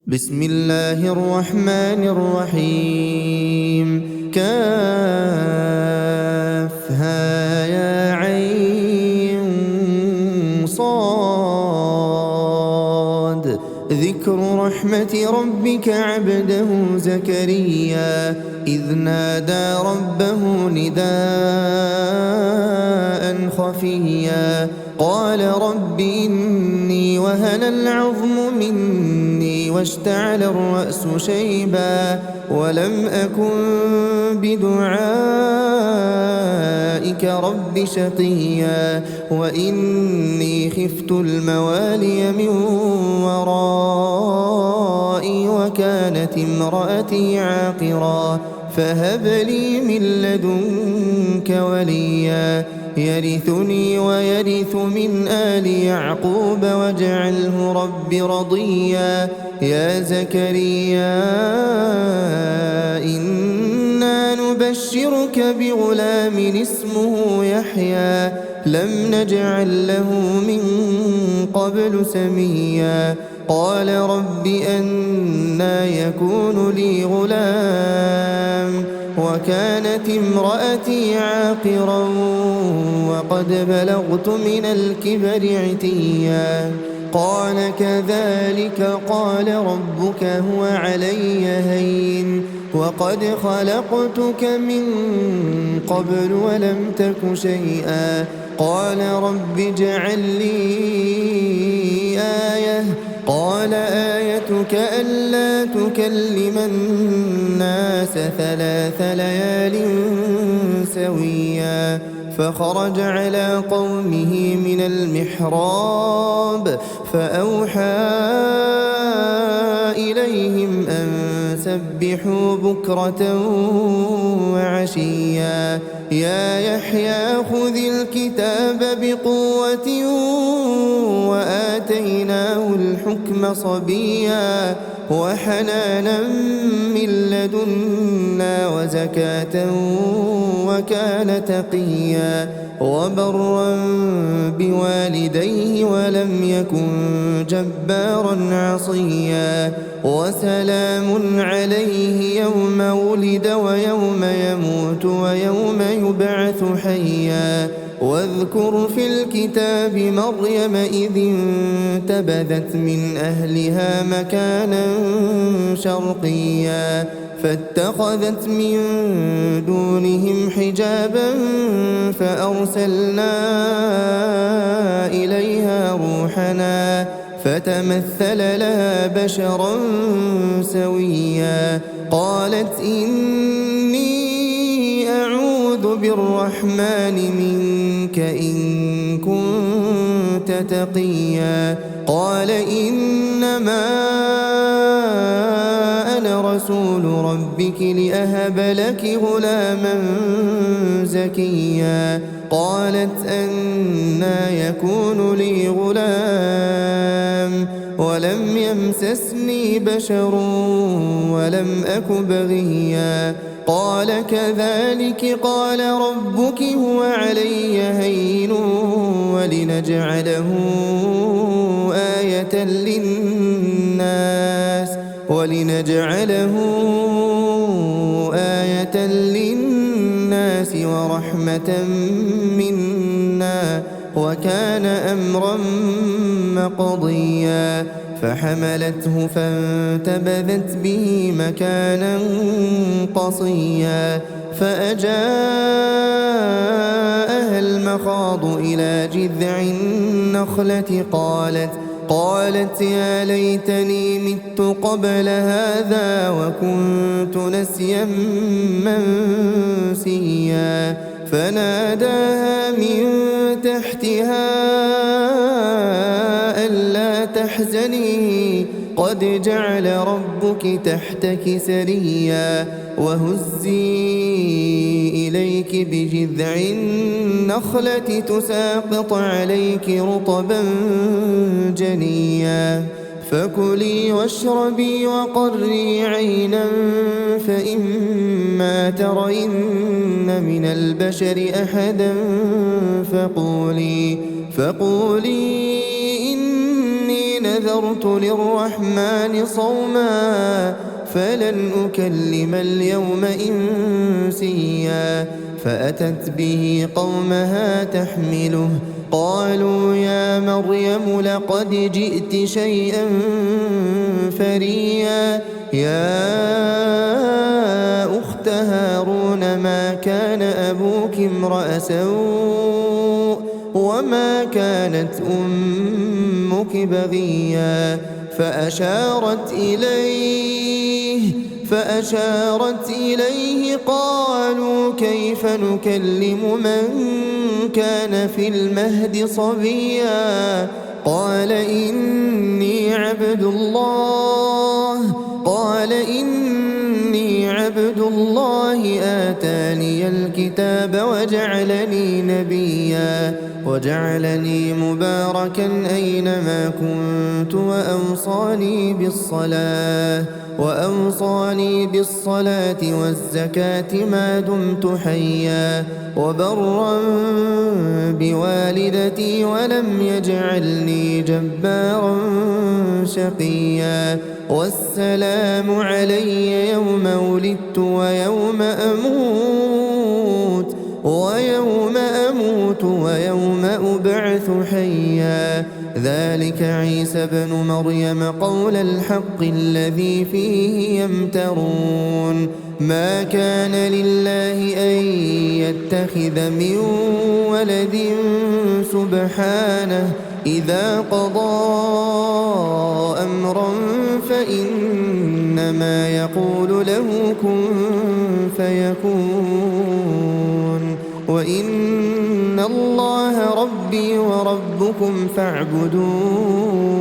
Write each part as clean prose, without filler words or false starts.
بسم الله الرحمن الرحيم كافها يا عين صاد ذكر رحمة ربك عبده زكريا إذ نادى ربه نداء خفيا قال رب إني وهن العظم مني واشتعل الرأس شيبا ولم أكن بدعائك رب شقيا وإني خفت الموالي من ورائي وكانت امرأتي عاقرا فهب لي من لدنك وليا يرثني ويرث من آل يعقوب واجعله رب رضيا يا زكريا إنا نبشرك بغلام اسمه يحيى لم نجعل له من قبل سميا قال رب أنى يكون لي غلام وكانت امرأتي عاقرا وقد بلغت من الكبر عتيا قال كذلك قال ربك هو علي هين وقد خلقتك من قبل ولم تك شيئا قال رب اجعل لي آية قال آيتك ألا تكلم الناس 3 ليال سويا فخرج على قومه من المحراب فأوحى إليهم أن سبحوا بكرة وعشيا يا يحيى خذ الكتاب بقوة وآتيناه الحكم صبيا وحنانا من لدنا وزكاة وكان تقيا وبرا بوالديه ولم يكن جبارا عصيا وسلام عليه يوم ولد ويوم يموت ويوم يبعث حيا واذكر في الكتاب مريم إذ انتبذت من أهلها مكانا شرقيا فاتخذت من دونهم حجابا فأرسلنا إليها روحنا فتمثل لها بشرا سويا قالت إني أعوذ بالرحمن منك إن كنت تقيا قال إنما أنا رسول ربك لأهب لك غلاما زكيا قالت أنى يكون لي غلام ولم يمسسني بشر ولم أك بغيا قال كذلك قال ربك هو علي هين ولنجعله آية للناس ورحمة منا وكان أمرا مقضيا فحملته فانتبذت به مكانا قصيا فأجاءها المخاض إلى جذع النخلة قالت يا ليتني مت قبل هذا وكنت نسيا منسيا فناداها من تحتها ألا تحزني قد جعل ربك تحتك سريا وهزي إليك بجذع النخلة تساقط عليك رطبا جنيا فكلي واشربي وقري عينا فإما ترين من البشر أحدا فقولي إني نذرت للرحمن صوما فلن أكلم اليوم إنسيا فأتت به قومها تحمله قالوا يا مريم لقد جئت شيئا فريا يا أخت هارون ما كان أبوك امرأ سوء وما كانت أمك بغيا فأشارت إليه قالوا كيف نكلم من كان في المهد صبيا قال إني عبد الله آتاني الكتاب وجعلني نبيا وجعلني مباركا أينما كنت وأوصاني بالصلاة والزكاة ما دمت حيا وبرا بوالدتي ولم يجعلني جبارا شقيا والسلام علي يوم ولدت ويوم أموت ويوم أبعث حيا ذلك عيسى بن مريم قول الحق الذي فيه يمترون ما كان لله أن يتخذ من ولد سبحانه إذا قضى أمرا فإنما يقول له كن فيكون وإن الله ربي وربكم فاعبدوه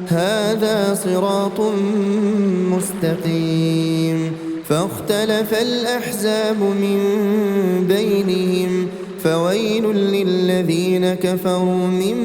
هذا صراط مستقيم فاختلف الأحزاب من بينهم فويل للذين كفروا من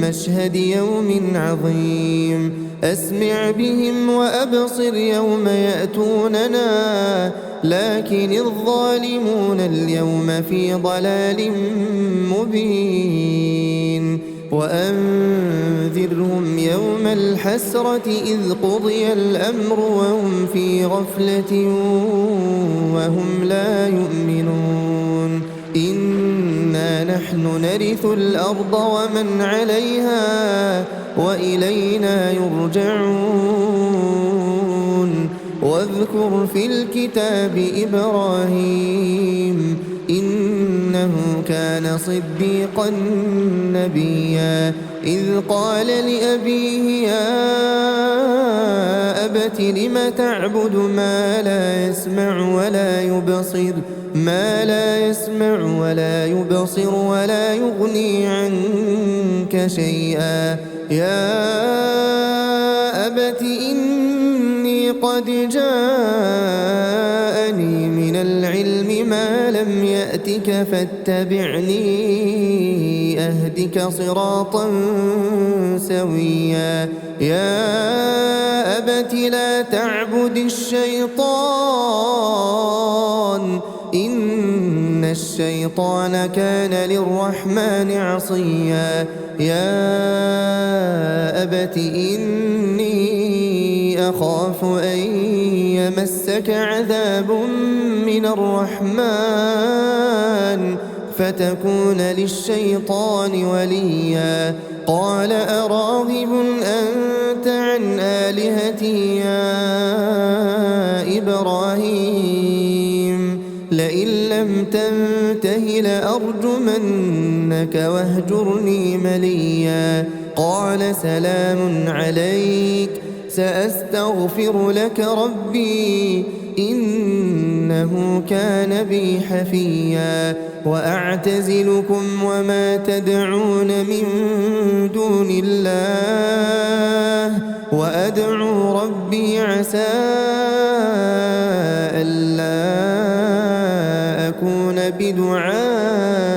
مشهد يوم عظيم أسمع بهم وأبصر يوم يأتوننا لكن الظالمون اليوم في ضلال مبين وأنذرهم يوم الحسرة إذ قضي الأمر وهم في غفلة وهم لا يؤمنون إنا نحن نرث الأرض ومن عليها وإلينا يرجعون واذكر في الكتاب إبراهيم إنه كان صديقا نبيا إذ قال لأبيه يا أبت لم تعبد ما لا يسمع ولا يبصر ولا يغني عنك شيئا يا أبت إني قد جاءني من العلم ما لم يأتك فاتبعني أهدك صراطا سويا يا أبت لا تعبد الشيطان إن الشيطان كان للرحمن عصيا يا أبت إني أخاف أن يمسك عذاب من الرحمن فتكون للشيطان وليا قال أراغب أنت عن آلهتي يا إبراهيم لئن لم تنته لأرجمنك واهجرني مليا قال سلام عليك سأستغفر لك ربي إنه كان بي حفيا وأعتزلكم وما تدعون من دون الله وأدعو ربي عسى ألا أكون بدعاء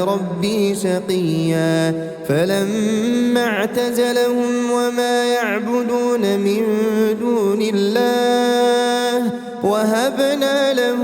ربي شقيا فلما اعتزلهم وما يعبدون من دون الله وهبنا له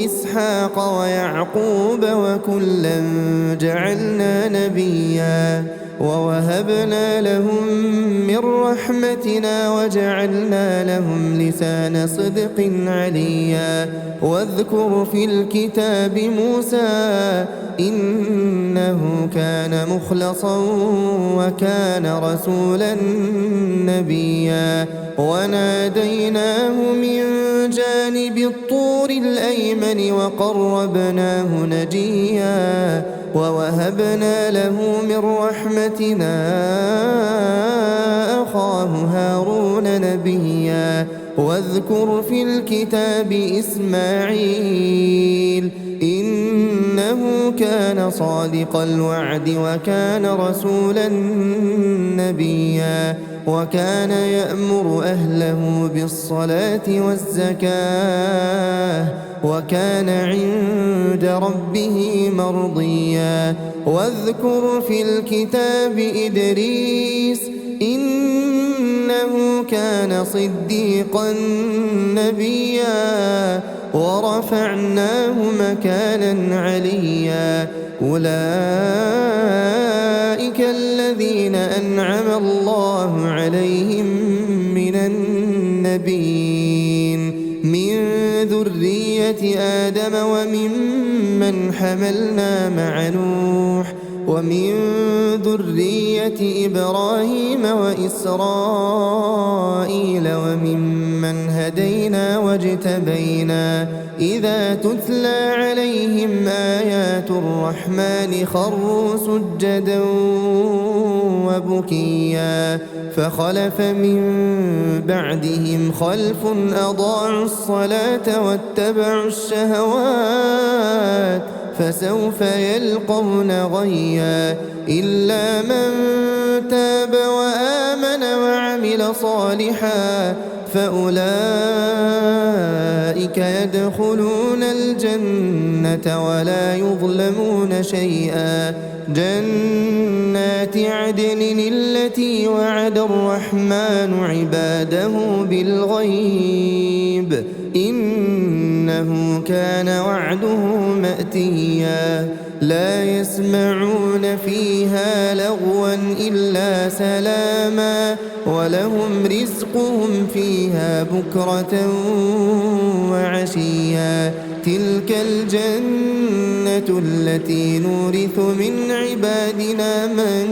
إسحاق ويعقوب وكلا جعلنا نبيا ووهبنا لهم من رحمتنا وجعلنا لهم لسان صدق عليا. واذكر في الكتاب موسى إنه كان مخلصا وكان رسولا نبيا. وناديناه من جانب الطور الأيمن وقربناه نجيا. ووهبنا له من رحمتنا أخاه هارون نبيا. واذكر في الكتاب إسماعيل إنه كان صادق الوعد وكان رسولا نبيا. وكان يأمر أهله بالصلاة والزكاة وكان عند ربه مرضيا. واذكر في الكتاب إدريس إنه كان صديقا نبيا. ورفعناه مكانا عليا. أولئك الذين أنعم الله عليهم من النبيين من ذرية آدم وممن حملنا مع نوح ومن ذرية إبراهيم وإسرائيل وممن هدينا واجتبينا. إذا تتلى عليهم آيات الرحمن خروا سجدا وبكيا. فخلف من بعدهم خلف أضاعوا الصلاة واتبعوا الشهوات فسوف يلقون غيا. إلا من تاب وآمن وعمل صالحا فأولئك يدخلون الجنة ولا يظلمون شيئا. جنات عدن التي وعد الرحمن عباده بالغيب إنه كان وعده مأتيا. لا يسمعون فيها لغوا إلا سلاما ولهم رزقهم فيها بكرة وعشيا. تلك الجنة التي نورث من عبادنا من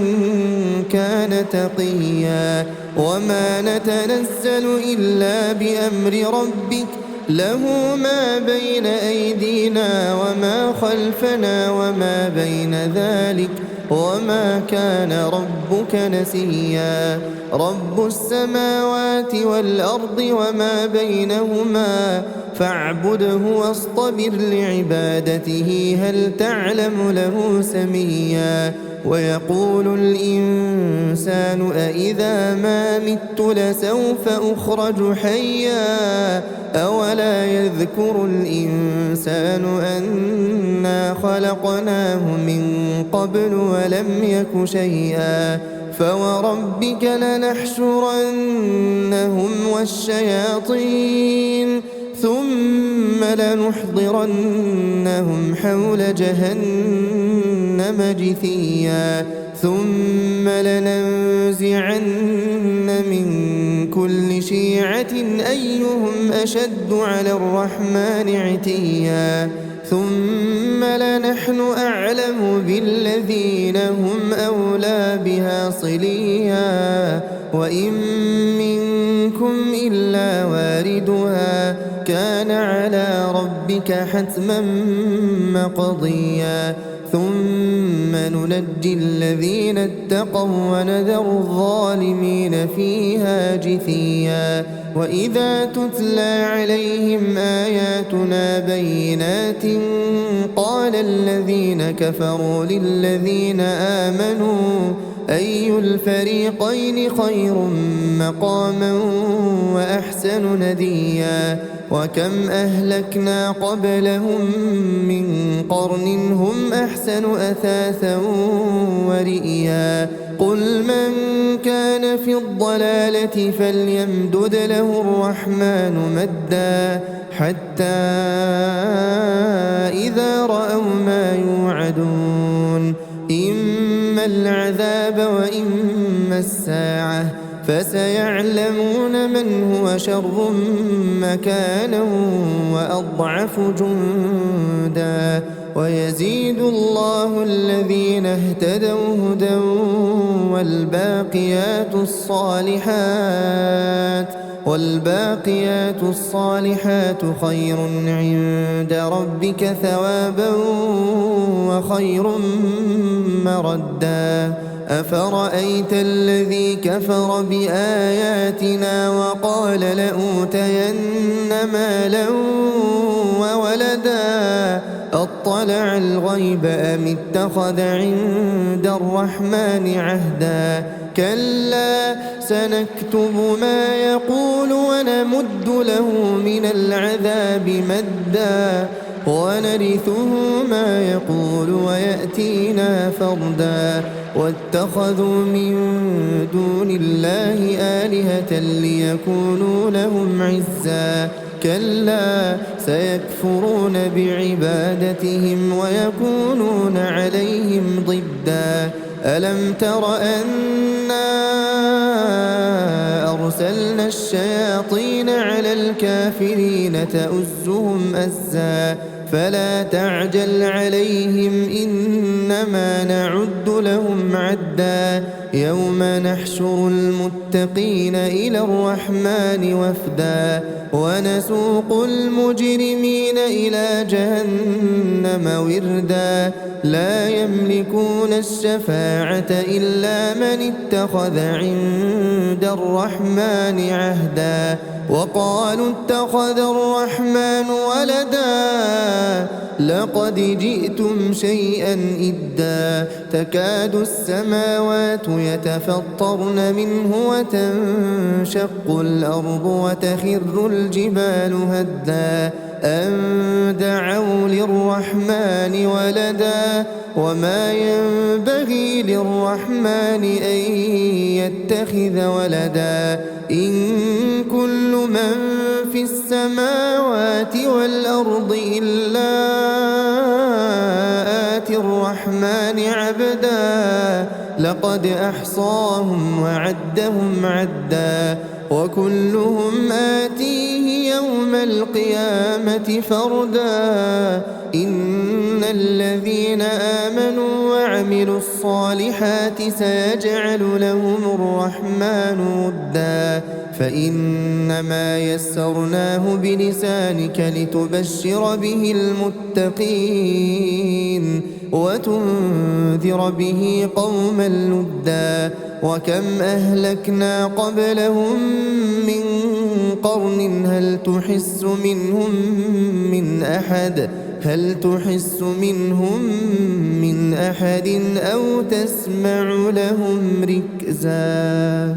كان تقيا. وما نتنزل إلا بأمر ربك له ما بين أيدينا وما خلفنا وما بين ذلك وما كان ربك نسيا. رب السماوات والأرض وما بينهما فاعبده واصطبر لعبادته هل تعلم له سميا. ويقول الإنسان أإذا ما مت لسوف أخرج حيا. أولا يذكر الإنسان أنا خلقناه من قبل ولم يك شيئا. فوربك لنحشرنهم والشياطين ثم لنحضرنهم حول جهنم جثيا. ثم لننزعن من كل شيعة أيهم أشد على الرحمن عتيا. ثم لنحن أعلم بالذين هم أولى بها صليا. وإن منكم إلا واردها كان على ربك حتما مقضيا. ثم ننجي الذين اتقوا ونذر الظالمين فيها جثيا. وإذا تتلى عليهم آياتنا بينات قال الذين كفروا للذين آمنوا أي الفريقين خير مقاما وأحسن نديا. وكم أهلكنا قبلهم من قرن هم أحسن أثاثا ورئيا. قل من كان في الضلالة فليمدد له الرحمن مدا حتى إذا رأوا ما يوعدون إما إما العذاب وإما الساعة فسيعلمون من هو شر مكانا وأضعف جندا ويزيد الله الذين اهتدوا هدى والباقيات الصالحات خير عند ربك ثوابا وخير مردا أفرأيت الذي كفر بآياتنا وقال لأوتين مالا وولدا أطلع الغيب أم اتخذ عند الرحمن عهدا كلا سنكتب ما يقول ونمد له من العذاب مدا ونرثه ما يقول ويأتينا فردا واتخذوا من دون الله آلهة ليكونوا لهم عزا كلا سيكفرون بعبادتهم ويكونون عليهم ضدا ألم تر أنا أرسلنا الشياطين على الكافرين تؤزهم أزا فلا تعجل عليهم إنما نعد لهم عدا يوم نحشر المتقين إلى الرحمن وفدا ونسوق المجرمين إلى جهنم وردا لا يملكون الشفاعة إلا من اتخذ عند الرحمن عهدا وقالوا اتخذ الرحمن ولدا لقد جئتم شيئا إدا تكاد السماوات يتفطرن منه وتنشق الأرض وتخر الجبال هدا أن دعوا للرحمن ولدا وما ينبغي للرحمن أن يتخذ ولدا إن كل من في السماوات والأرض إلا آتي الرحمن عبدا لقد أحصاهم وعدهم عدا وكلهم آتيه يوم القيامة فردا إن الذين آمنوا وعملوا الصالحات سيجعل لهم الرحمن ودا فإنما يسرناه بلسانك لتبشر به المتقين وتنذر به قوما لدا وكم أهلكنا قبلهم من قرن هل تحس منهم من أحد أو تسمع لهم ركزا